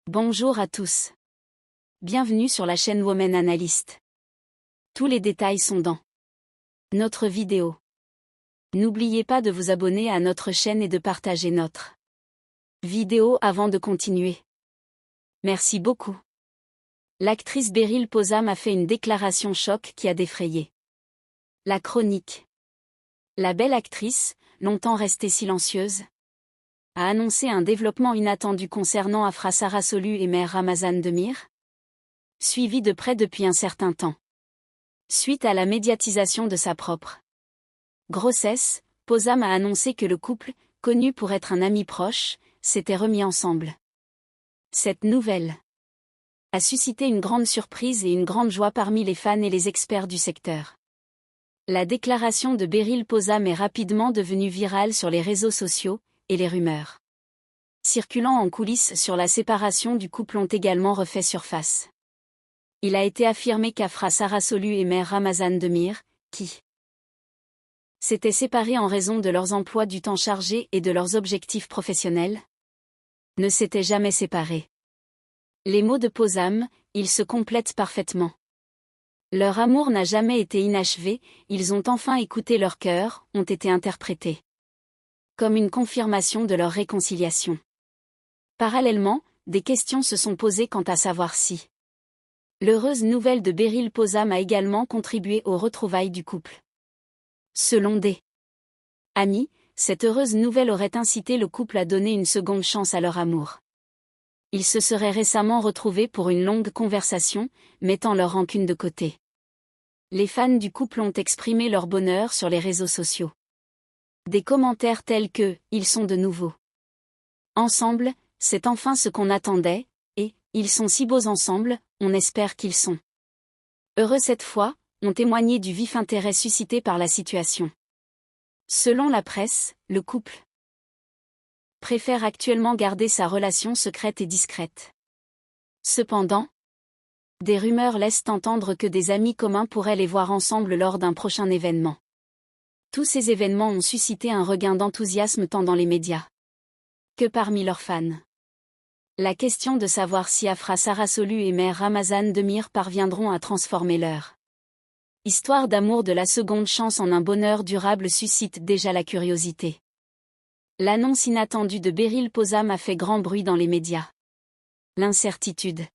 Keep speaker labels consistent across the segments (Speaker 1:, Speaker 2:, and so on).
Speaker 1: Bonjour à tous. Bienvenue sur la chaîne Women Analyst. Tous les détails sont dans notre vidéo. N'oubliez pas de vous abonner à notre chaîne et de partager notre vidéo avant de continuer. Merci beaucoup. L'actrice Beryl Posam a fait une déclaration choc qui a défrayé la chronique. La belle actrice, longtemps restée silencieuse, a annoncé un développement inattendu concernant Afra Sarasolu et Mehr Ramazan Demir, suivi de près depuis un certain temps. Suite à la médiatisation de sa propre grossesse, Posam a annoncé que le couple, connu pour être un ami proche, s'était remis ensemble. Cette nouvelle a suscité une grande surprise et une grande joie parmi les fans et les experts du secteur. La déclaration de Beryl Posam est rapidement devenue virale sur les réseaux sociaux, et les rumeurs circulant en coulisses sur la séparation du couple ont également refait surface. Il a été affirmé qu'Afra Sarasolu et Mehr Ramazan Demir, qui s'étaient séparés en raison de leurs emplois du temps chargés et de leurs objectifs professionnels, ne s'étaient jamais séparés. Les mots de Posam, ils se complètent parfaitement. Leur amour n'a jamais été inachevé, ils ont enfin écouté leur cœur, ont été interprétés comme une confirmation de leur réconciliation. Parallèlement, des questions se sont posées quant à savoir si l'heureuse nouvelle de Beryl Posam a également contribué aux retrouvailles du couple. Selon des amis, cette heureuse nouvelle aurait incité le couple à donner une seconde chance à leur amour. Ils se seraient récemment retrouvés pour une longue conversation, mettant leur rancune de côté. Les fans du couple ont exprimé leur bonheur sur les réseaux sociaux. Des commentaires tels que « Ils sont de nouveau ensemble, c'est enfin ce qu'on attendait » et « Ils sont si beaux ensemble, on espère qu'ils sont heureux cette fois » ont témoigné du vif intérêt suscité par la situation. Selon la presse, le couple préfère actuellement garder sa relation secrète et discrète. Cependant, des rumeurs laissent entendre que des amis communs pourraient les voir ensemble lors d'un prochain événement. Tous ces événements ont suscité un regain d'enthousiasme tant dans les médias que parmi leurs fans. La question de savoir si Afra Sarasolu et Mehr Ramazan Demir parviendront à transformer leur histoire d'amour de la seconde chance en un bonheur durable suscite déjà la curiosité. L'annonce inattendue de Beryl Posam a fait grand bruit dans les médias. L'incertitude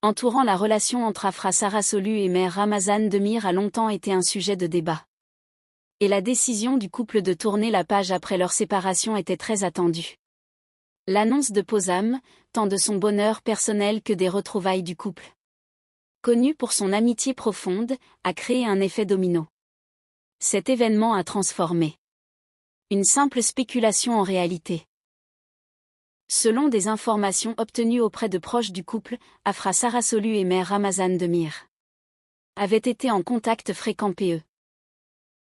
Speaker 1: entourant la relation entre Afra Sarasolu et Mehr Ramazan Demir a longtemps été un sujet de débat. Et la décision du couple de tourner la page après leur séparation était très attendue. L'annonce de Posam, tant de son bonheur personnel que des retrouvailles du couple, connu pour son amitié profonde, a créé un effet domino. Cet événement a transformé une simple spéculation en réalité. Selon des informations obtenues auprès de proches du couple, Afra Sarasolu et Mehr Ramazan Demir avaient été en contact fréquent p.e.